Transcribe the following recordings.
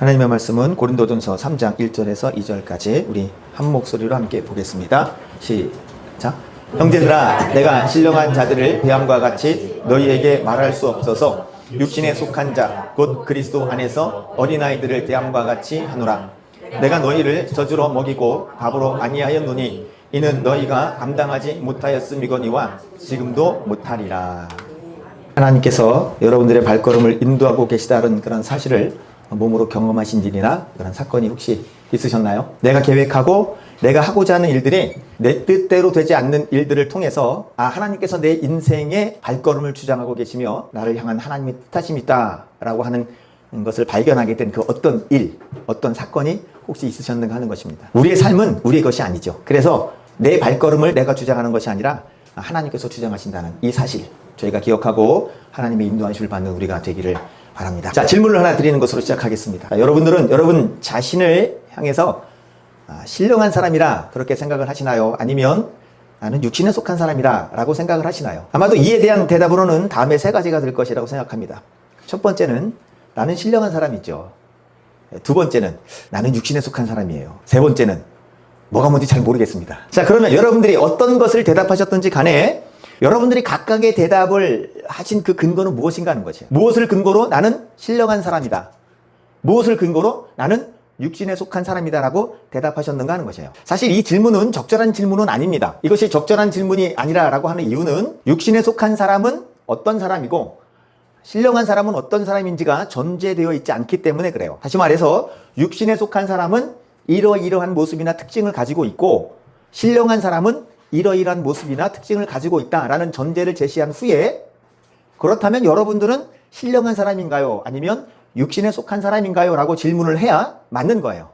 하나님의 말씀은 고린도전서 3장 1절에서 2절까지 우리 한 목소리로 함께 보겠습니다. 시작. 형제들아, 내가 신령한 자들을 배함과 같이 너희에게 말할 수 없어서 육신에 속한 자 곧 그리스도 안에서 어린아이들을 대함과 같이 하노라. 내가 너희를 젖으로 먹이고 밥으로 아니하였노니 이는 너희가 감당하지 못하였음이거니와 지금도 못하리라. 하나님께서 여러분들의 발걸음을 인도하고 계시다는 그런 사실을 몸으로 경험하신 일이나 그런 사건이 혹시 있으셨나요? 내가 계획하고 내가 하고자 하는 일들이 내 뜻대로 되지 않는 일들을 통해서 하나님께서 내 인생의 발걸음을 주장하고 계시며 나를 향한 하나님의 뜻하심이 있다 라고 하는 것을 발견하게 된 그 어떤 일, 어떤 사건이 혹시 있으셨는가 하는 것입니다. 우리의 삶은 우리의 것이 아니죠. 그래서 내 발걸음을 내가 주장하는 것이 아니라 하나님께서 주장하신다는 이 사실, 저희가 기억하고 하나님의 인도하심을 받는 우리가 되기를 바랍니다. 자, 질문을 하나 드리는 것으로 시작하겠습니다. 여러분들은 여러분 자신을 향해서 신령한 사람이라 그렇게 생각을 하시나요? 아니면 나는 육신에 속한 사람이라 라고 생각을 하시나요? 아마도 이에 대한 대답으로는 다음에 세 가지가 될 것이라고 생각합니다. 첫 번째는 나는 신령한 사람이죠. 두 번째는 나는 육신에 속한 사람이에요. 세 번째는 뭐가 뭔지 잘 모르겠습니다. 자, 그러면 여러분들이 어떤 것을 대답하셨든지 간에 여러분들이 각각의 대답을 하신 그 근거는 무엇인가 하는 거죠. 무엇을 근거로 나는 신령한 사람이다. 무엇을 근거로 나는 육신에 속한 사람이다 라고 대답하셨는가 하는 것이에요. 사실 이 질문은 적절한 질문은 아닙니다. 이것이 적절한 질문이 아니라 라고 하는 이유는 육신에 속한 사람은 어떤 사람이고 신령한 사람은 어떤 사람인지가 전제되어 있지 않기 때문에 그래요. 다시 말해서 육신에 속한 사람은 이러이러한 모습이나 특징을 가지고 있고 신령한 사람은 이러이러한 모습이나 특징을 가지고 있다라는 전제를 제시한 후에 그렇다면 여러분들은 신령한 사람인가요? 아니면 육신에 속한 사람인가요? 라고 질문을 해야 맞는 거예요.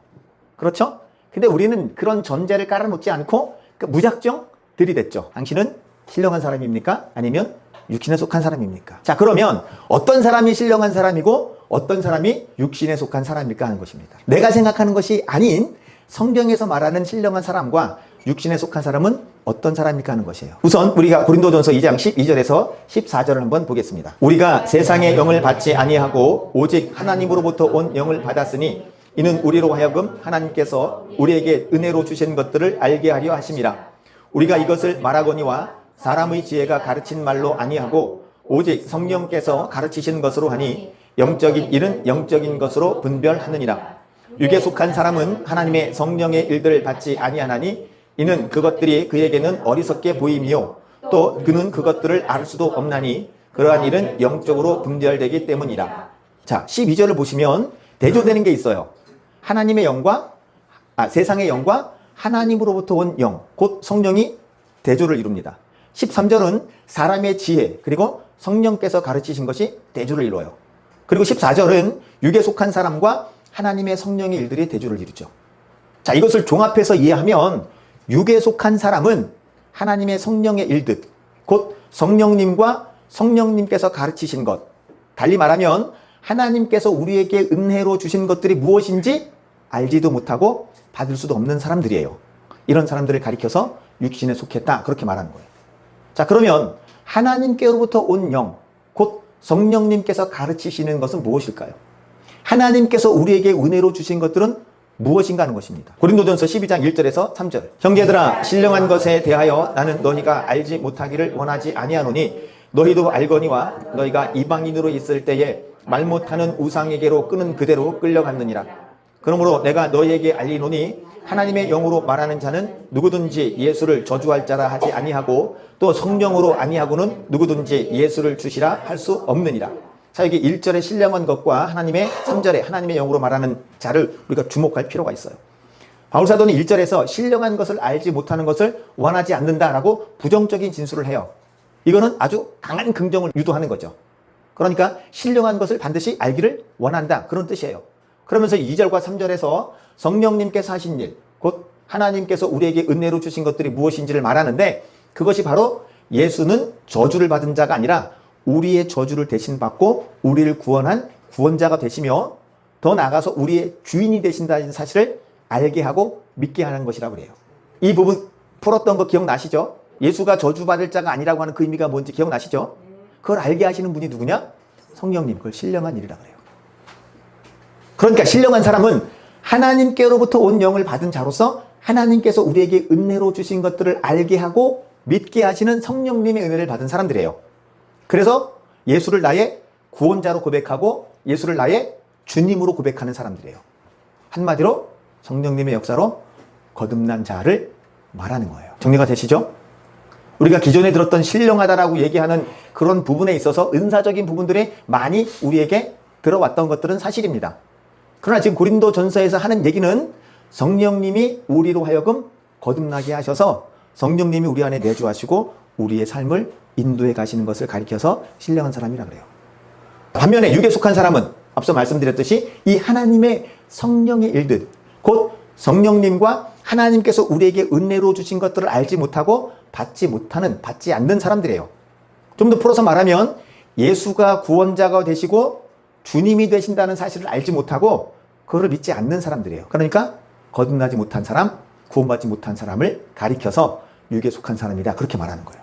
그렇죠? 근데 우리는 그런 전제를 깔아놓지 않고 무작정 들이댔죠. 당신은 신령한 사람입니까? 아니면 육신에 속한 사람입니까? 자, 그러면 어떤 사람이 신령한 사람이고 어떤 사람이 육신에 속한 사람일까 하는 것입니다. 내가 생각하는 것이 아닌 성경에서 말하는 신령한 사람과 육신에 속한 사람은 어떤 사람일까 하는 것이에요. 우선 우리가 고린도전서 2장 12절에서 14절을 한번 보겠습니다. 우리가 세상의 영을 받지 아니하고 오직 하나님으로부터 온 영을 받았으니 이는 우리로 하여금 하나님께서 우리에게 은혜로 주신 것들을 알게 하려 하심이라. 우리가 이것을 말하거니와 사람의 지혜가 가르친 말로 아니하고 오직 성령께서 가르치신 것으로 하니 영적인 일은 영적인 것으로 분별하느니라. 육에 속한 사람은 하나님의 성령의 일들을 받지 아니하나니 이는 그것들이 그에게는 어리석게 보임이요 또 그는 그것들을 알 수도 없나니 그러한 일은 영적으로 분별되기 때문이라. 자, 12절을 보시면 대조되는 게 있어요. 하나님의 영과 세상의 영과 하나님으로부터 온 영, 곧 성령이 대조를 이룹니다. 13절은 사람의 지혜 그리고 성령께서 가르치신 것이 대조를 이루어요. 그리고 14절은 육에 속한 사람과 하나님의 성령의 일들이 대조를 이루죠. 자, 이것을 종합해서 이해하면 육에 속한 사람은 하나님의 성령의 일들, 곧 성령님과 성령님께서 가르치신 것, 달리 말하면 하나님께서 우리에게 은혜로 주신 것들이 무엇인지 알지도 못하고 받을 수도 없는 사람들이에요. 이런 사람들을 가리켜서 육신에 속했다, 그렇게 말하는 거예요. 자, 그러면 하나님께로부터 온 영, 곧 성령님께서 가르치시는 것은 무엇일까요? 하나님께서 우리에게 은혜로 주신 것들은 무엇인가 하는 것입니다. 고린도전서 12장 1절에서 3절. 형제들아, 신령한 것에 대하여 나는 너희가 알지 못하기를 원하지 아니하노니 너희도 알거니와 너희가 이방인으로 있을 때에 말 못하는 우상에게로 끄는 그대로 끌려갔느니라. 그러므로 내가 너희에게 알리노니 하나님의 영으로 말하는 자는 누구든지 예수를 저주할 자라 하지 아니하고 또 성령으로 아니하고는 누구든지 예수를 주시라 할 수 없느니라. 자, 여기 1절의 신령한 것과 3절에 하나님의 영으로 말하는 자를 우리가 주목할 필요가 있어요. 바울사도는 1절에서 신령한 것을 알지 못하는 것을 원하지 않는다라고 부정적인 진술을 해요. 이거는 아주 강한 긍정을 유도하는 거죠. 그러니까 신령한 것을 반드시 알기를 원한다, 그런 뜻이에요. 그러면서 2절과 3절에서 성령님께서 하신 일, 곧 하나님께서 우리에게 은혜로 주신 것들이 무엇인지를 말하는데 그것이 바로 예수는 저주를 받은 자가 아니라 우리의 저주를 대신 받고 우리를 구원한 구원자가 되시며 더 나아가서 우리의 주인이 되신다는 사실을 알게 하고 믿게 하는 것이라고 그래요. 이 부분 풀었던 거 기억나시죠? 예수가 저주받을 자가 아니라고 하는 그 의미가 뭔지 기억나시죠? 그걸 알게 하시는 분이 누구냐? 성령님, 그걸 신령한 일이라고 그래요. 그러니까 신령한 사람은 하나님께로부터 온 영을 받은 자로서 하나님께서 우리에게 은혜로 주신 것들을 알게 하고 믿게 하시는 성령님의 은혜를 받은 사람들이에요. 그래서 예수를 나의 구원자로 고백하고 예수를 나의 주님으로 고백하는 사람들이에요. 한마디로 성령님의 역사로 거듭난 자를 말하는 거예요. 정리가 되시죠? 우리가 기존에 들었던 신령하다라고 얘기하는 그런 부분에 있어서 은사적인 부분들이 많이 우리에게 들어왔던 것들은 사실입니다. 그러나 지금 고린도전서에서 하는 얘기는 성령님이 우리로 하여금 거듭나게 하셔서 성령님이 우리 안에 내주하시고 우리의 삶을 인도해 가시는 것을 가리켜서 신령한 사람이라 그래요. 반면에 육에 속한 사람은 앞서 말씀드렸듯이 이 하나님의 성령의 일들, 곧 성령님과 하나님께서 우리에게 은혜로 주신 것들을 알지 못하고 받지 않는 사람들이에요. 좀 더 풀어서 말하면 예수가 구원자가 되시고 주님이 되신다는 사실을 알지 못하고 그거를 믿지 않는 사람들이에요. 그러니까 거듭나지 못한 사람, 구원받지 못한 사람을 가리켜서 육에 속한 사람이다, 그렇게 말하는 거예요.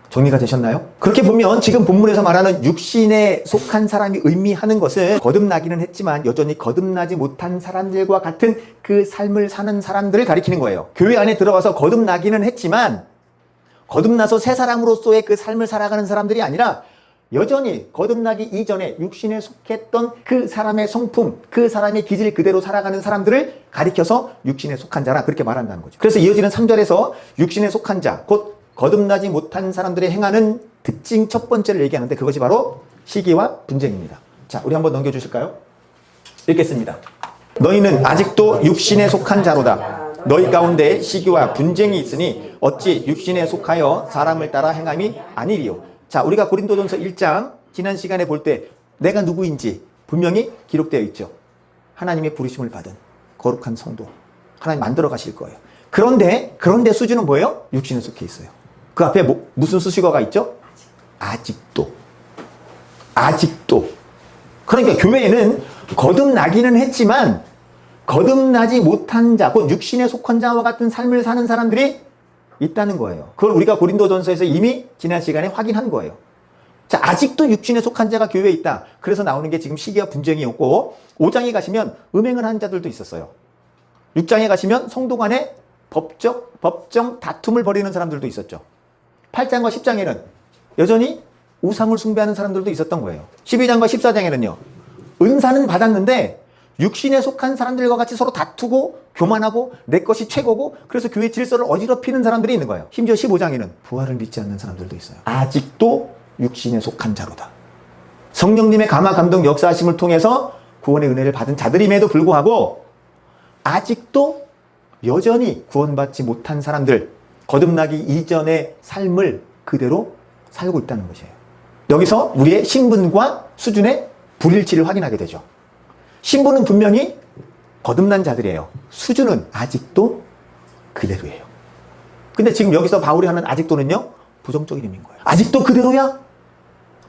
정리가 되셨나요? 그렇게 보면 지금 본문에서 말하는 육신에 속한 사람이 의미하는 것은 거듭나기는 했지만 여전히 거듭나지 못한 사람들과 같은 그 삶을 사는 사람들을 가리키는 거예요. 교회 안에 들어가서 거듭나기는 했지만 거듭나서 새 사람으로서의 그 삶을 살아가는 사람들이 아니라 여전히 거듭나기 이전에 육신에 속했던 그 사람의 성품, 그 사람의 기질 그대로 살아가는 사람들을 가리켜서 육신에 속한 자라, 그렇게 말한다는 거죠. 그래서 이어지는 3절에서 육신에 속한 자, 곧 거듭나지 못한 사람들이 행하는 특징 첫 번째를 얘기하는데 그것이 바로 시기와 분쟁입니다. 자, 우리 한번 넘겨주실까요? 읽겠습니다. 너희는 아직도 육신에 속한 자로다. 너희 가운데 시기와 분쟁이 있으니 어찌 육신에 속하여 사람을 따라 행함이 아니리요. 자, 우리가 고린도전서 1장 지난 시간에 볼 때 내가 누구인지 분명히 기록되어 있죠. 하나님의 부르심을 받은 거룩한 성도, 하나님 만들어 가실 거예요. 그런데 수준은 뭐예요? 육신에 속해 있어요. 그 앞에 무슨 수식어가 있죠? 아직도. 그러니까 교회에는 거듭나기는 했지만 거듭나지 못한 자, 곧 육신에 속한 자와 같은 삶을 사는 사람들이 있다는 거예요. 그걸 우리가 고린도전서에서 이미 지난 시간에 확인한 거예요. 자, 아직도 육신에 속한 자가 교회에 있다. 그래서 나오는 게 지금 시기와 분쟁이었고, 5장에 가시면 음행을 하는 자들도 있었어요. 6장에 가시면 성도 간에 법정 다툼을 벌이는 사람들도 있었죠. 8장과 10장에는 여전히 우상을 숭배하는 사람들도 있었던 거예요. 12장과 14장에는요. 은사는 받았는데 육신에 속한 사람들과 같이 서로 다투고 교만하고 내 것이 최고고 그래서 교회 질서를 어지럽히는 사람들이 있는 거예요. 심지어 15장에는 부활을 믿지 않는 사람들도 있어요. 아직도 육신에 속한 자로다. 성령님의 감화 감동 역사하심을 통해서 구원의 은혜를 받은 자들임에도 불구하고 아직도 여전히 구원받지 못한 사람들, 거듭나기 이전의 삶을 그대로 살고 있다는 것이에요. 여기서 우리의 신분과 수준의 불일치를 확인하게 되죠. 신분은 분명히 거듭난 자들이에요. 수준은 아직도 그대로예요. 근데 지금 여기서 바울이 하는 아직도는요, 부정적인 의미인 거예요. 아직도 그대로야?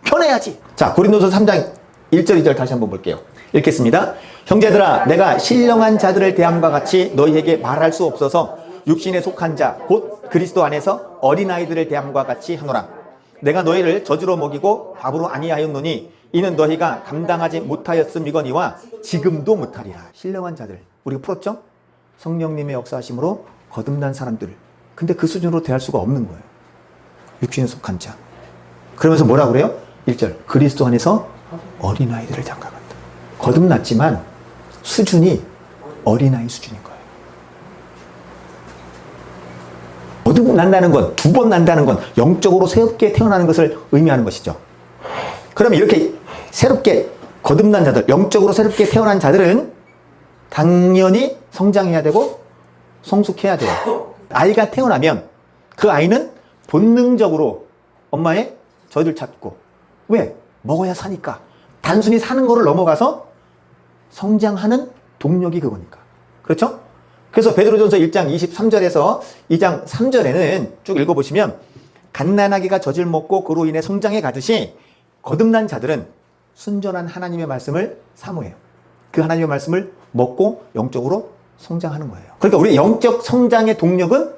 편해야지. 자, 고린도서 3장 1절 2절 다시 한번 볼게요. 읽겠습니다. 형제들아, 내가 신령한 자들을 대함과 같이 너희에게 말할 수 없어서 육신에 속한 자, 곧 그리스도 안에서 어린아이들을 대함과 같이 하노라. 내가 너희를 젖으로 먹이고 밥으로 아니하였노니 이는 너희가 감당하지 못하였음이거니와 지금도 못하리라. 신령한 자들, 우리가 풀었죠? 성령님의 역사하심으로 거듭난 사람들. 근데 그 수준으로 대할 수가 없는 거예요. 육신에 속한 자. 그러면서 뭐라 그래요? 1절, 그리스도 안에서 어린아이들을 장가간다. 거듭났지만 수준이 어린아이 수준인 거예요. 거듭난다는 건, 두 번 난다는 건 영적으로 새롭게 태어나는 것을 의미하는 것이죠. 그러면 이렇게 새롭게 거듭난 자들, 영적으로 새롭게 태어난 자들은 당연히 성장해야 되고 성숙해야 돼요. 아이가 태어나면 그 아이는 본능적으로 엄마의 젖을 찾고, 왜? 먹어야 사니까. 단순히 사는 거를 넘어가서 성장하는 동력이 그거니까. 그렇죠? 그래서 베드로전서 1장 23절에서 2장 3절에는 쭉 읽어보시면 갓난아기가 젖을 먹고 그로 인해 성장해 가듯이 거듭난 자들은 순전한 하나님의 말씀을 사모해요. 그 하나님의 말씀을 먹고 영적으로 성장하는 거예요. 그러니까 우리 영적 성장의 동력은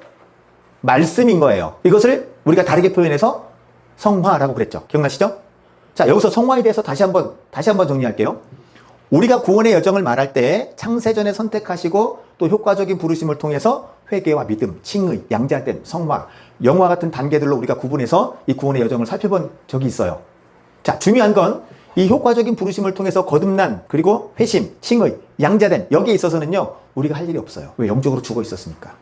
말씀인 거예요. 이것을 우리가 다르게 표현해서 성화라고 그랬죠. 기억나시죠? 자, 여기서 성화에 대해서 다시 한번 정리할게요. 우리가 구원의 여정을 말할 때 창세전에 선택하시고 또 효과적인 부르심을 통해서 회개와 믿음, 칭의, 양자됨, 성화, 영화 같은 단계들로 우리가 구분해서 이 구원의 여정을 살펴본 적이 있어요. 자, 중요한 건 이 효과적인 부르심을 통해서 거듭난, 그리고 회심, 칭의, 양자됨, 여기에 있어서는요, 우리가 할 일이 없어요. 왜? 영적으로 죽어 있었으니까.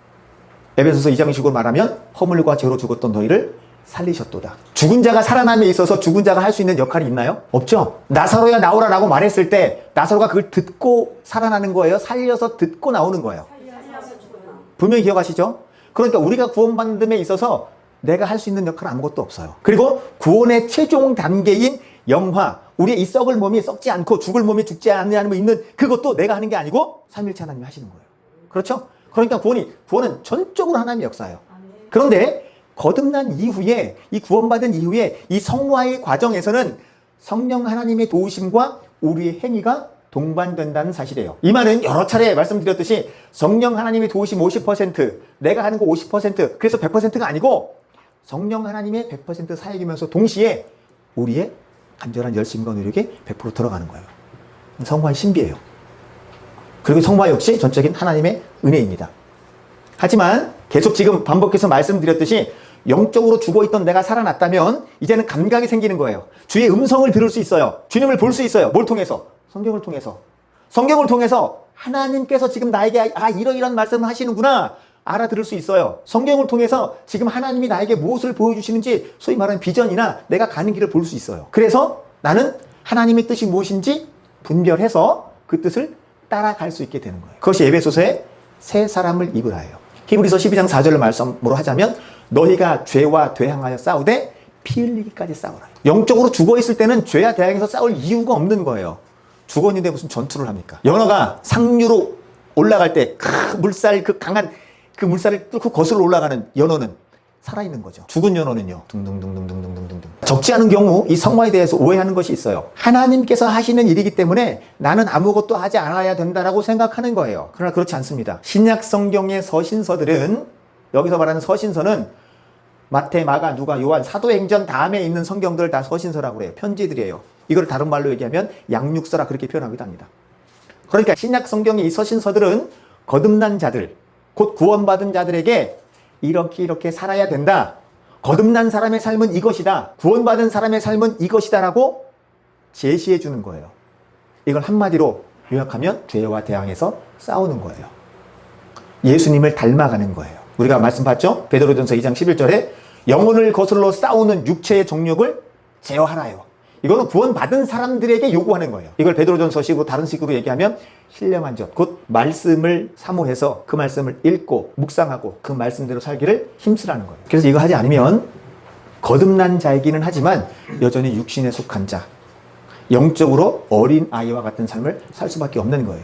에베소서 2장식으로 말하면 허물과 죄로 죽었던 너희를 살리셨도다. 죽은 자가 살아남에 있어서 죽은 자가 할 수 있는 역할이 있나요? 없죠. 나사로야 나오라라고 말했을 때 나사로가 그걸 듣고 살아나는 거예요? 살려서 듣고 나오는 거예요? 분명히 기억하시죠? 그러니까 우리가 구원받는 데 있어서 내가 할 수 있는 역할은 아무것도 없어요. 그리고 구원의 최종 단계인 영화, 우리의 이 썩을 몸이 썩지 않고 죽을 몸이 죽지 않는 있는 그것도 내가 하는 게 아니고 삼위일체 하나님이 하시는 거예요. 그렇죠? 그러니까 구원은 전적으로 하나님의 역사예요. 그런데 거듭난 이후에, 이 구원받은 이후에 이 성화의 과정에서는 성령 하나님의 도우심과 우리의 행위가 동반된다는 사실이에요. 이 말은 여러 차례 말씀드렸듯이 성령 하나님의 도우심 50%, 내가 하는 거 50%, 그래서 100%가 아니고 성령 하나님의 100% 사역이면서 동시에 우리의 간절한 열심과 노력이 100% 들어가는 거예요. 성화의 신비예요. 그리고 성화 역시 전적인 하나님의 은혜입니다. 하지만 계속 지금 반복해서 말씀드렸듯이 영적으로 죽어있던 내가 살아났다면 이제는 감각이 생기는 거예요. 주의 음성을 들을 수 있어요. 주님을 볼 수 있어요. 뭘 통해서? 성경을 통해서. 성경을 통해서 하나님께서 지금 나에게 이러이러한 말씀을 하시는구나 알아들을 수 있어요. 성경을 통해서 지금 하나님이 나에게 무엇을 보여주시는지 소위 말하는 비전이나 내가 가는 길을 볼 수 있어요. 그래서 나는 하나님의 뜻이 무엇인지 분별해서 그 뜻을 따라갈 수 있게 되는 거예요. 그것이 에베소서의 새 사람을 입으라예요. 히브리서 12장 4절을 말씀으로 하자면 너희가 죄와 대항하여 싸우되 피 흘리기까지 싸우라. 영적으로 죽어있을 때는 죄와 대항해서 싸울 이유가 없는 거예요. 죽었는데 무슨 전투를 합니까? 연어가 상류로 올라갈 때 물살, 강한 그 물살을 뚫고 거슬러 올라가는 연어는 살아있는 거죠. 죽은 연어는요, 둥둥둥둥둥둥둥둥. 적지 않은 경우 이 성화에 대해서 오해하는 것이 있어요. 하나님께서 하시는 일이기 때문에 나는 아무것도 하지 않아야 된다라고 생각하는 거예요. 그러나 그렇지 않습니다. 신약 성경의 서신서들은, 여기서 말하는 서신서는 마태, 마가, 누가, 요한, 사도행전 다음에 있는 성경들을 다 서신서라고 그래요. 편지들이에요. 이걸 다른 말로 얘기하면 양육서라 그렇게 표현하기도 합니다. 그러니까 신약 성경의 이 서신서들은 거듭난 자들, 곧 구원받은 자들에게 이렇게 살아야 된다. 거듭난 사람의 삶은 이것이다. 구원받은 사람의 삶은 이것이다라고 제시해 주는 거예요. 이걸 한마디로 요약하면 죄와 대항해서 싸우는 거예요. 예수님을 닮아가는 거예요. 우리가 말씀 봤죠? 베드로전서 2장 11절에 영혼을 거슬러 싸우는 육체의 정욕을 제어하라요. 이거는 구원받은 사람들에게 요구하는 거예요. 이걸 베드로전서식으로 다른 식으로 얘기하면 신령한 것, 곧 말씀을 사모해서 그 말씀을 읽고 묵상하고 그 말씀대로 살기를 힘쓰라는 거예요. 그래서 이거 하지 않으면 거듭난 자이기는 하지만 여전히 육신에 속한 자, 영적으로 어린 아이와 같은 삶을 살 수밖에 없는 거예요.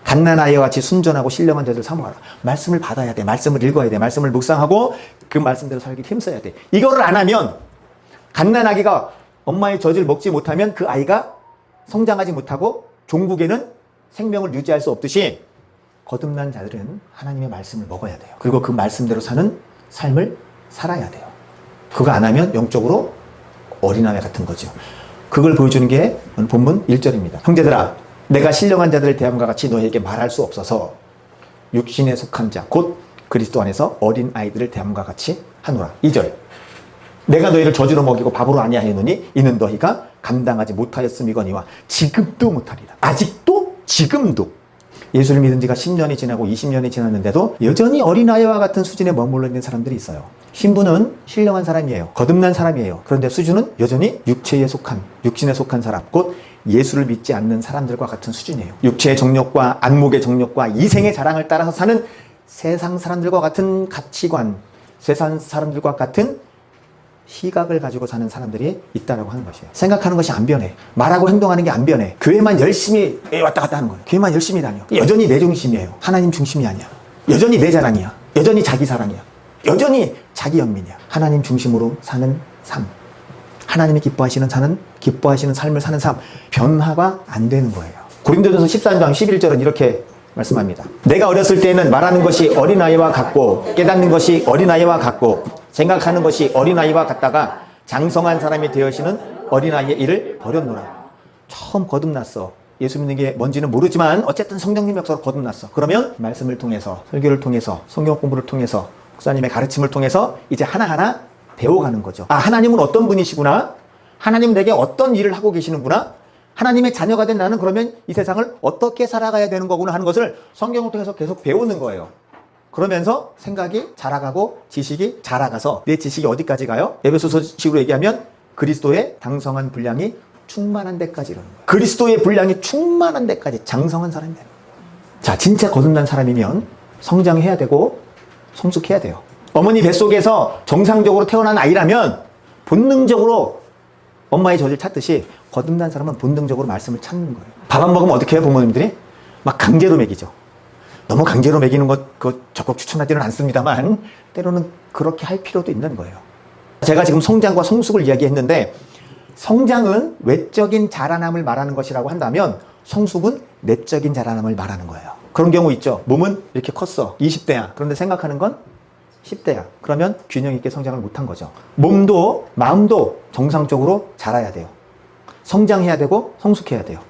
갓난아이와 같이 순전하고 신령한 자들 사모하라. 말씀을 받아야 돼. 말씀을 읽어야 돼. 말씀을 묵상하고 그 말씀대로 살기를 힘써야 돼. 이거를 안 하면 갓난아기가 엄마의 젖을 먹지 못하면 그 아이가 성장하지 못하고 종국에는 생명을 유지할 수 없듯이 거듭난 자들은 하나님의 말씀을 먹어야 돼요. 그리고 그 말씀대로 사는 삶을 살아야 돼요. 그거 안 하면 영적으로 어린아이 같은 거죠. 그걸 보여주는 게 본문 1절입니다. 형제들아, 내가 신령한 자들을 대함과 같이 너희에게 말할 수 없어서 육신에 속한 자, 곧 그리스도 안에서 어린 아이들을 대함과 같이 하노라. 2절. 내가 너희를 저주로 먹이고 밥으로 아니하였노니 이는 너희가 감당하지 못하였음이거니와 지금도 못하리라. 아직도 지금도 예수를 믿은 지가 10년이 지나고 20년이 지났는데도 여전히 어린아이와 같은 수준에 머물러 있는 사람들이 있어요. 신부는 신령한 사람이에요. 거듭난 사람이에요. 그런데 수준은 여전히 육신에 속한 사람, 곧 예수를 믿지 않는 사람들과 같은 수준이에요. 육체의 정욕과 안목의 정욕과 이생의 자랑을 따라서 사는 세상 사람들과 같은 가치관, 세상 사람들과 같은 시각을 가지고 사는 사람들이 있다라고 하는 것이에요. 생각하는 것이 안 변해. 말하고 행동하는 게 안 변해. 교회만 열심히 왔다 갔다 하는 거예요. 교회만 열심히 다녀. 여전히 내 중심이에요. 하나님 중심이 아니야. 여전히 내 자랑이야. 여전히 자기 사랑이야. 여전히 자기 연민이야. 하나님 중심으로 사는 삶. 하나님이 기뻐하시는 삶을 사는 삶. 변화가 안 되는 거예요. 고린도전서 13장 11절은 이렇게 말씀합니다. 내가 어렸을 때는 말하는 것이 어린아이와 같고 깨닫는 것이 어린아이와 같고 생각하는 것이 어린아이와 같다가 장성한 사람이 되어시는 어린아이의 일을 버렸노라. 처음 거듭났어. 예수 믿는 게 뭔지는 모르지만 어쨌든 성령님 역사로 거듭났어. 그러면 말씀을 통해서, 설교를 통해서, 성경 공부를 통해서, 목사님의 가르침을 통해서 이제 하나하나 배워가는 거죠. 아, 하나님은 어떤 분이시구나. 하나님 내게 어떤 일을 하고 계시는구나. 하나님의 자녀가 된 나는 그러면 이 세상을 어떻게 살아가야 되는 거구나 하는 것을 성경을 통해서 계속 배우는 거예요. 그러면서 생각이 자라가고 지식이 자라가서 내 지식이 어디까지 가요? 에베소서식으로 얘기하면 그리스도의 장성한 분량이 충만한 데까지 이러는 거예요. 그리스도의 분량이 충만한 데까지 장성한 사람이 되는 거예요. 자, 진짜 거듭난 사람이면 성장해야 되고 성숙해야 돼요. 어머니 뱃속에서 정상적으로 태어난 아이라면 본능적으로 엄마의 젖을 찾듯이 거듭난 사람은 본능적으로 말씀을 찾는 거예요. 밥 안 먹으면 어떻게 해요, 부모님들이? 막 강제로 먹이죠. 너무 강제로 먹이는 것, 그거 적극 추천하지는 않습니다만, 때로는 그렇게 할 필요도 있는 거예요. 제가 지금 성장과 성숙을 이야기했는데, 성장은 외적인 자라남을 말하는 것이라고 한다면, 성숙은 내적인 자라남을 말하는 거예요. 그런 경우 있죠. 몸은 이렇게 컸어. 20대야. 그런데 생각하는 건 10대야. 그러면 균형 있게 성장을 못한 거죠. 몸도 마음도 정상적으로 자라야 돼요. 성장해야 되고 성숙해야 돼요.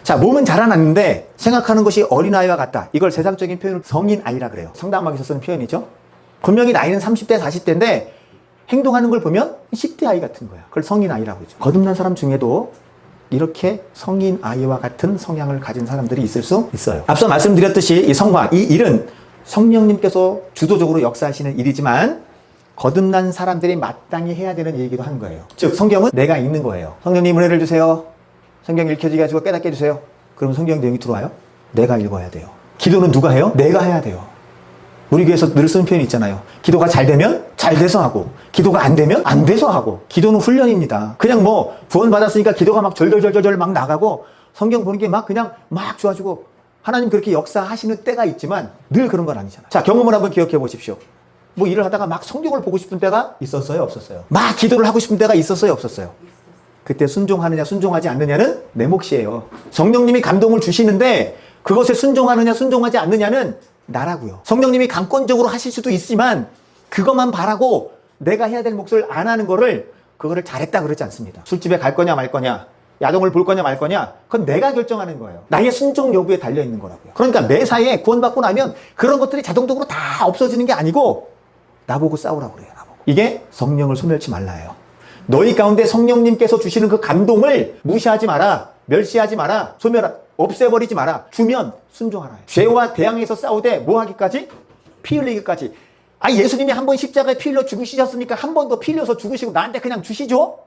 자, 몸은 자라났는데 생각하는 것이 어린아이와 같다. 이걸 세상적인 표현을 성인아이라 그래요. 상담학에서 쓰는 표현이죠. 분명히 나이는 30대, 40대인데 행동하는 걸 보면 10대 아이 같은 거야. 그걸 성인아이라고 하죠. 거듭난 사람 중에도 이렇게 성인아이와 같은 성향을 가진 사람들이 있을 수 있어요. 앞서 말씀드렸듯이 이 성화, 이 일은 성령님께서 주도적으로 역사하시는 일이지만 거듭난 사람들이 마땅히 해야 되는 일이기도 한 거예요. 즉 성경은 내가 읽는 거예요. 성령님 은혜를 주세요. 성경 읽혀지게 해주고 깨닫게 해주세요. 그럼 성경 내용이 들어와요? 내가 읽어야 돼요. 기도는 누가 해요? 내가 해야 돼요. 우리 교회에서 늘 쓰는 표현이 있잖아요. 기도가 잘 되면 잘 돼서 하고, 기도가 안 되면 안 돼서 하고. 기도는 훈련입니다. 그냥 뭐 구원 받았으니까 기도가 막 절절절절 막 나가고 성경 보는 게 막 그냥 막 좋아지고 하나님 그렇게 역사하시는 때가 있지만 늘 그런 건 아니잖아요. 자, 경험을 한번 기억해 보십시오. 뭐 일을 하다가 막 성경을 보고 싶은 때가 있었어요? 없었어요? 막 기도를 하고 싶은 때가 있었어요? 없었어요? 그때 순종하느냐 순종하지 않느냐는 내 몫이에요. 성령님이 감동을 주시는데 그것에 순종하느냐 순종하지 않느냐는 나라고요. 성령님이 강권적으로 하실 수도 있지만 그것만 바라고 내가 해야 될 몫을 안 하는 그거를 잘했다 그러지 않습니다. 술집에 갈 거냐 말 거냐, 야동을 볼 거냐 말 거냐, 그건 내가 결정하는 거예요. 나의 순종 여부에 달려 있는 거라고요. 그러니까 매사에 구원받고 나면 그런 것들이 자동적으로 다 없어지는 게 아니고 나보고 싸우라고 그래요. 나보고. 이게 성령을 소멸치 말라예요. 너희 가운데 성령님께서 주시는 그 감동을 무시하지 마라, 멸시하지 마라, 없애버리지 마라. 주면 순종하라. 죄와 대항해서 싸우되 뭐 하기까지? 피 흘리기까지. 아, 예수님이 한 번 십자가에 피 흘려 죽으시셨으니까 한 번 더 피 흘려서 죽으시고 나한테 그냥 주시죠?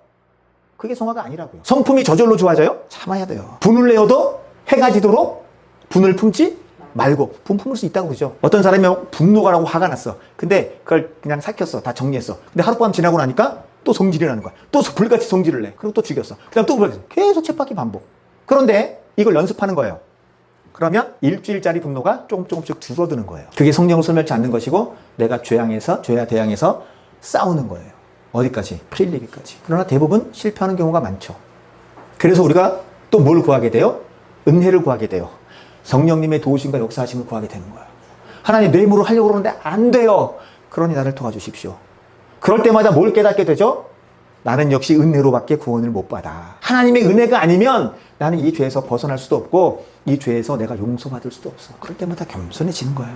그게 성화가 아니라고요. 성품이 저절로 좋아져요? 참아야 돼요. 분을 내어도 해가 지도록 분을 품지 말고. 분 품을 수 있다고 그러죠. 어떤 사람이 분노가 나고 화가 났어. 근데 그걸 그냥 삭혔어. 다 정리했어. 근데 하룻밤 지나고 나니까 또 성질이 나는 거야. 또 불같이 성질을 내. 그리고 또 죽였어. 그 다음 또 불같이. 계속 쳇바퀴 반복. 그런데 이걸 연습하는 거예요. 그러면 일주일짜리 분노가 조금씩 줄어드는 거예요. 그게 성령을 소멸치 않는 것이고 내가 죄와 대항해서 싸우는 거예요. 어디까지? 피 흘리기까지. 그러나 대부분 실패하는 경우가 많죠. 그래서 우리가 또 뭘 구하게 돼요? 은혜를 구하게 돼요. 성령님의 도우심과 역사하심을 구하게 되는 거예요. 하나님 내 힘으로 하려고 그러는데 안 돼요. 그러니 나를 도와주십시오. 그럴 때마다 뭘 깨닫게 되죠? 나는 역시 은혜로밖에 구원을 못 받아. 하나님의 은혜가 아니면 나는 이 죄에서 벗어날 수도 없고 이 죄에서 내가 용서받을 수도 없어. 그럴 때마다 겸손해지는 거예요.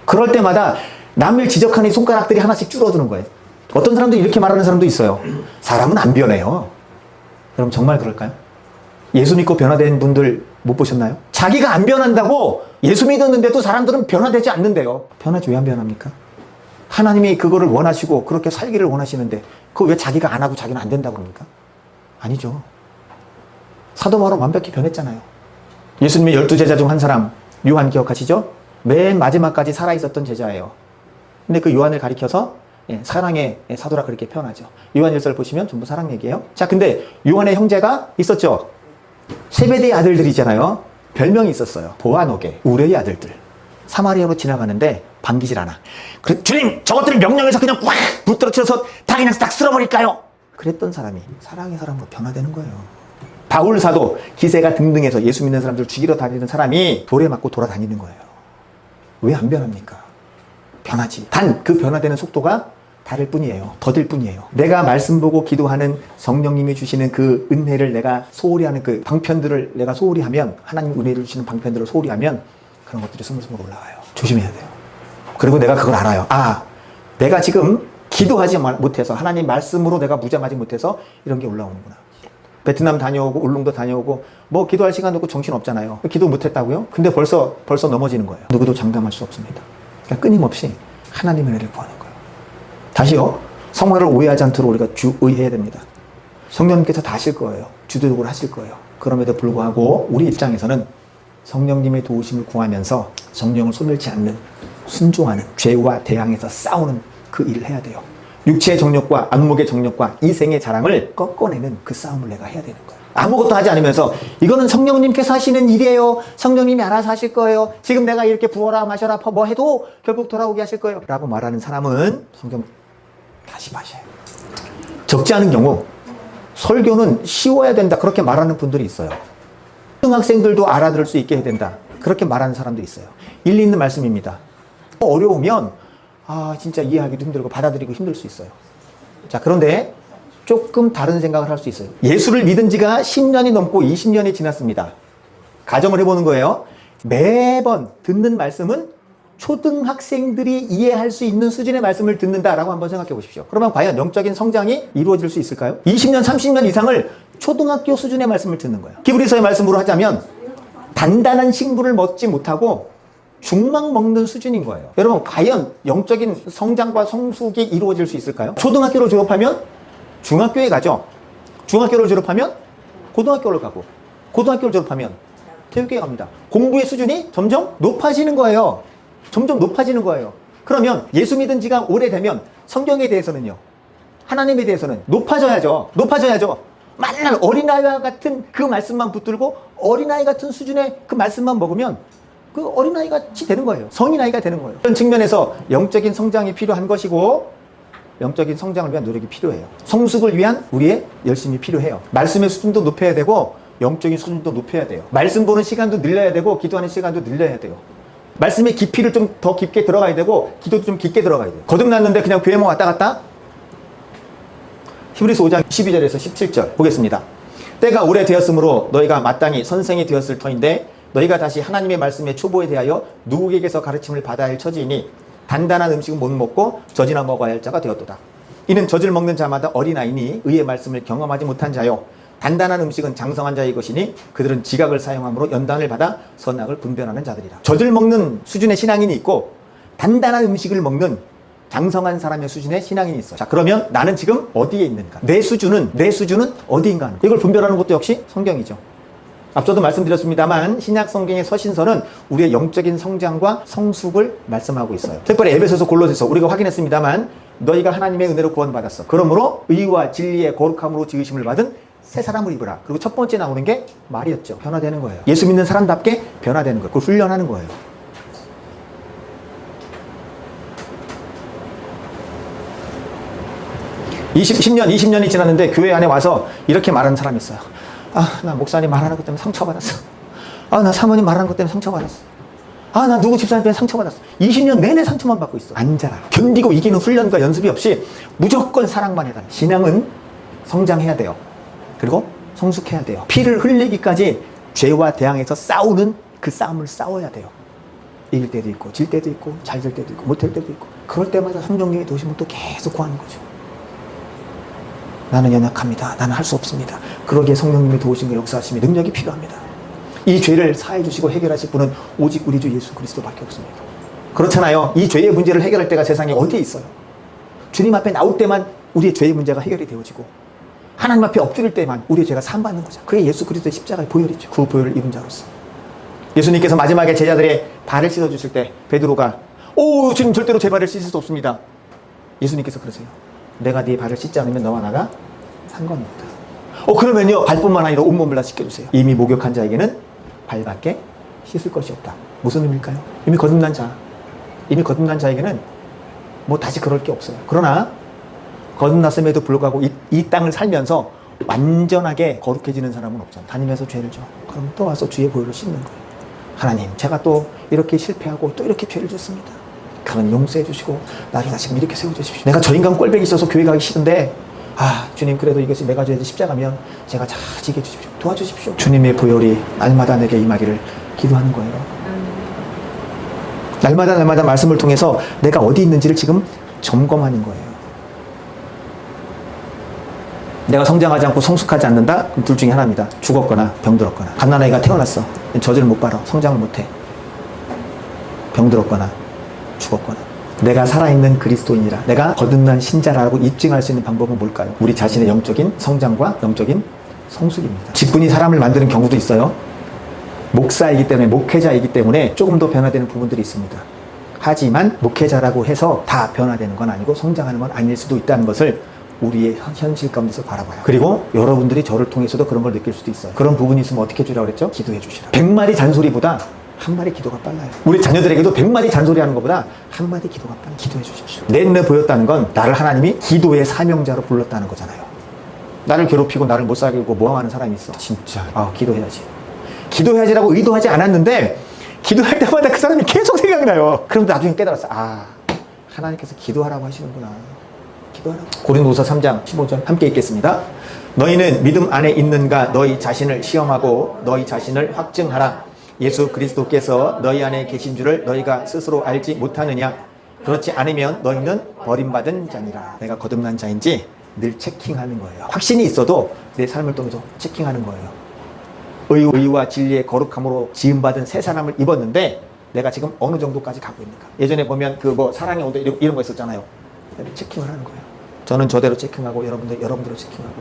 그럴 때마다 남을 지적하는 손가락들이 하나씩 줄어드는 거예요. 어떤 사람도 이렇게 말하는 사람도 있어요. 사람은 안 변해요. 여러분 정말 그럴까요? 예수 믿고 변화된 분들 못 보셨나요? 자기가 안 변한다고 예수 믿었는데도 사람들은 변화되지 않는데요. 변하지 왜 안 변합니까? 하나님이 그거를 원하시고 그렇게 살기를 원하시는데 그거 왜 자기가 안 하고 자기는 안 된다고 그럽니까? 아니죠. 사도 바로 완벽히 변했잖아요. 예수님의 12제자 중 한 사람 요한 기억하시죠? 맨 마지막까지 살아있었던 제자예요. 근데 그 요한을 가리켜서 사랑의 사도라 그렇게 표현하죠. 요한 1설 보시면 전부 사랑 얘기예요. 자, 근데 요한의 형제가 있었죠. 세베대의 아들들이잖아요. 별명이 있었어요. 보아노게, 우레의 아들들. 사마리아로 지나가는데 반기질 않아. 그래, 주님, 저것들을 명령해서 그냥 확 붙들어쳐서 다 그냥 딱 쓸어버릴까요? 그랬던 사람이 사랑의 사람으로 변화되는 거예요. 바울 사도 기세가 등등해서 예수 믿는 사람들 죽이러 다니는 사람이 돌에 맞고 돌아다니는 거예요. 왜 안 변합니까? 변하지. 단 그 변화되는 속도가 다를 뿐이에요. 더딜 뿐이에요. 내가 말씀 보고 기도하는 성령님이 주시는 그 은혜를 내가 소홀히 하는 그 방편들을 내가 소홀히 하면, 하나님 은혜를 주시는 방편들을 소홀히 하면 그런 것들이 스물스물 올라와요. 조심해야 돼요. 그리고 내가 그걸 알아요. 아, 내가 지금 기도하지 못해서, 하나님 말씀으로 내가 무장하지 못해서 이런 게 올라오는구나. 베트남 다녀오고 울릉도 다녀오고 뭐 기도할 시간 없고 정신 없잖아요. 기도 못했다고요? 근데 벌써 넘어지는 거예요. 누구도 장담할 수 없습니다. 그러니까 끊임없이 하나님의 은혜를 구하는 거예요. 다시요, 성화를 오해하지 않도록 우리가 주의해야 됩니다. 성령님께서 다 하실 거예요. 주도적으로 하실 거예요. 그럼에도 불구하고 우리 입장에서는 성령님의 도우심을 구하면서 성령을 소멸치 않는, 순종하는, 죄와 대항해서 싸우는 그 일을 해야 돼요. 육체의 정욕과 안목의 정욕과 이생의 자랑을 꺾어내는 그 싸움을 내가 해야 되는 거예요. 아무것도 하지 않으면서 이거는 성령님께서 하시는 일이에요. 성령님이 알아서 하실 거예요. 지금 내가 이렇게 부어라 마셔라 뭐 해도 결국 돌아오게 하실 거예요 라고 말하는 사람은 성경 다시 마셔요. 적지 않은 경우 설교는 쉬워야 된다 그렇게 말하는 분들이 있어요. 초등학생들도 알아들을 수 있게 해야 된다 그렇게 말하는 사람도 있어요. 일리 있는 말씀입니다. 어려우면 진짜 이해하기도 힘들고 받아들이고 힘들 수 있어요. 자, 그런데 조금 다른 생각을 할 수 있어요. 예수를 믿은 지가 10년이 넘고 20년이 지났습니다. 가정을 해보는 거예요. 매번 듣는 말씀은 초등학생들이 이해할 수 있는 수준의 말씀을 듣는다라고 한번 생각해 보십시오. 그러면 과연 영적인 성장이 이루어질 수 있을까요? 20년, 30년 이상을 초등학교 수준의 말씀을 듣는 거예요. 히브리서의 말씀으로 하자면 단단한 식물을 먹지 못하고 죽막 먹는 수준인 거예요. 여러분, 과연 영적인 성장과 성숙이 이루어질 수 있을까요? 초등학교를 졸업하면 중학교에 가죠. 중학교를 졸업하면 고등학교를 가고, 고등학교를 졸업하면 대학교에 갑니다. 공부의 수준이 점점 높아지는 거예요. 점점 높아지는 거예요. 그러면 예수 믿은 지가 오래되면 성경에 대해서는요, 하나님에 대해서는 높아져야죠. 맨날 어린아이와 같은 그 말씀만 붙들고 어린아이 같은 수준의 그 말씀만 먹으면 그 어린아이 같이 되는 거예요. 성인아이가 되는 거예요. 그런 측면에서 영적인 성장이 필요한 것이고 영적인 성장을 위한 노력이 필요해요. 성숙을 위한 우리의 열심이 필요해요. 말씀의 수준도 높여야 되고 영적인 수준도 높여야 돼요. 말씀 보는 시간도 늘려야 되고 기도하는 시간도 늘려야 돼요. 말씀의 깊이를 좀 더 깊게 들어가야 되고 기도도 좀 깊게 들어가야 돼요. 거듭났는데 그냥 교회만 왔다 갔다? 히브리서 5장 12절에서 17절 보겠습니다. 때가 오래되었으므로 너희가 마땅히 선생이 되었을 터인데 너희가 다시 하나님의 말씀의 초보에 대하여 누구에게서 가르침을 받아야 할 처지이니 단단한 음식은 못 먹고 젖이나 먹어야 할 자가 되었도다. 이는 젖을 먹는 자마다 어린아이니 의의 말씀을 경험하지 못한 자요 단단한 음식은 장성한 자의 것이니 그들은 지각을 사용함으로 연단을 받아 선악을 분별하는 자들이라. 젖을 먹는 수준의 신앙인이 있고 단단한 음식을 먹는 장성한 사람의 수준의 신앙인이 있어요. 자, 그러면 나는 지금 어디에 있는가? 내 수준은 어디인가? 이걸 분별하는 것도 역시 성경이죠. 앞서도 말씀드렸습니다만 신약 성경의 서신서는 우리의 영적인 성장과 성숙을 말씀하고 있어요. 특별히 에베소서, 골로새서 우리가 확인했습니다만 너희가 하나님의 은혜로 구원받았어. 그러므로 의와 진리의 거룩함으로 지으심을 받은 새 사람을 입으라. 그리고 첫 번째 나오는 게 말이었죠. 변화되는 거예요. 예수 믿는 사람답게 변화되는 거예요. 그걸 훈련하는 거예요. 10년, 20년이 지났는데 교회 안에 와서 이렇게 말하는 사람이 있어요. 나 목사님 말하는 것 때문에 상처받았어. 나 사모님 말하는 것 때문에 상처받았어. 나 누구 집사님 때문에 상처받았어. 20년 내내 상처만 받고 있어. 앉아라. 견디고 이기는 훈련과 연습이 없이 무조건 사랑만 해달라. 신앙은 성장해야 돼요. 그리고 성숙해야 돼요. 피를 흘리기까지 죄와 대항해서 싸우는 그 싸움을 싸워야 돼요. 이길 때도 있고 질 때도 있고 잘 될 때도 있고 못할 때도 있고 그럴 때마다 성령님의 도심을 또 계속 구하는 거죠. 나는 연약합니다. 나는 할 수 없습니다. 그러기에 성령님의 도우심과 역사하심의 능력이 필요합니다. 이 죄를 사해 주시고 해결하실 분은 오직 우리 주 예수 그리스도밖에 없습니다. 그렇잖아요. 이 죄의 문제를 해결할 때가 세상에 어디에 있어요? 주님 앞에 나올 때만 우리의 죄의 문제가 해결이 되어지고 하나님 앞에 엎드릴 때만 우리의 죄가 사함받는 거죠. 그게 예수 그리스도의 십자가의 보혈이죠. 그 보혈을 입은 자로서. 예수님께서 마지막에 제자들의 발을 씻어주실 때 베드로가 주님 절대로 제 발을 씻을 수 없습니다. 예수님께서 그러세요. 내가 네 발을 씻지 않으면 너와 나가 상관이 없다. 그러면요 발뿐만 아니라 온몸을 다 씻겨주세요. 이미 목욕한 자에게는 발밖에 씻을 것이 없다. 무슨 의미일까요? 이미 거듭난 자에게는 뭐 다시 그럴 게 없어요. 그러나 거듭났음에도 불구하고 이 땅을 살면서 완전하게 거룩해지는 사람은 없잖아요. 다니면서 죄를 져. 그럼 또 와서 주의 보혈로 씻는 거예요. 하나님, 제가 또 이렇게 실패하고 또 이렇게 죄를 짓습니다. 하나님 용서해 주시고 나를 다시금 이렇게 세워주십시오. 내가 저 인간 꼴배기 있어서 교회 가기 싫은데 주님 그래도 이것이 내가 져야 될 십자가면 제가 잘 지게 해주십시오. 도와주십시오. 주님의 보혈이 날마다 내게 임하기를 기도하는 거예요. 날마다 말씀을 통해서 내가 어디 있는지를 지금 점검하는 거예요. 내가 성장하지 않고 성숙하지 않는다? 그럼 둘 중에 하나입니다. 죽었거나 병들었거나. 갓난아이가 태어났어. 젖을 못 빨아. 성장을 못해. 병들었거나 죽었거나. 내가 살아있는 그리스도인이라, 내가 거듭난 신자라고 입증할 수 있는 방법은 뭘까요? 우리 자신의 영적인 성장과 영적인 성숙입니다. 직분이 사람을 만드는 경우도 있어요. 목사이기 때문에, 목회자이기 때문에 조금 더 변화되는 부분들이 있습니다. 하지만 목회자라고 해서 다 변화되는 건 아니고 성장하는 건 아닐 수도 있다는 것을 우리의 현실 가운데서 바라봐요. 그리고 여러분들이 저를 통해서도 그런 걸 느낄 수도 있어요. 그런 부분이 있으면 어떻게 해주라고 그랬죠? 기도해 주시라. 100마디 잔소리보다 한 마디 기도가 빨라요. 우리 자녀들에게도 100마디 잔소리하는 것보다 한 마디 기도가 빨라요. 기도해 주십시오. 내 눈에 보였다는 건 나를 하나님이 기도의 사명자로 불렀다는 거잖아요. 나를 괴롭히고 나를 못 살게 하고 모함하는 사람이 있어. 진짜 기도해야지. 기도해야지라고 의도하지 않았는데 기도할 때마다 그 사람이 계속 생각나요. 그럼 나중에 깨달았어. 하나님께서 기도하라고 하시는구나. 기도하라고. 고린도후서 3장 15절 함께 읽겠습니다. 너희는 믿음 안에 있는가 너희 자신을 시험하고 너희 자신을 확증하라. 예수 그리스도께서 너희 안에 계신 줄을 너희가 스스로 알지 못하느냐. 그렇지 않으면 너희는 버림받은 자니라. 내가 거듭난 자인지 늘 체킹하는 거예요. 확신이 있어도 내 삶을 통해서 체킹하는 거예요. 의와 진리의 거룩함으로 지음받은 새 사람을 입었는데 내가 지금 어느 정도까지 가고 있는가. 예전에 보면 사랑의 온도 이런 거 있었잖아요. 체킹을 하는 거예요. 저는 저대로 체킹하고 여러분대로 체킹하고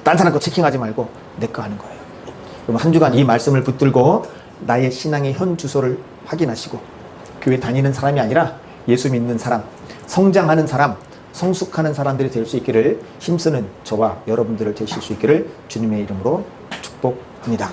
딴 사람 거 체킹하지 말고 내 거 하는 거예요. 그럼 한 주간 이 말씀을 붙들고 나의 신앙의 현 주소를 확인하시고 교회 다니는 사람이 아니라 예수 믿는 사람, 성장하는 사람, 성숙하는 사람들이 될 수 있기를 힘쓰는 저와 여러분들을 되실 수 있기를 주님의 이름으로 축복합니다.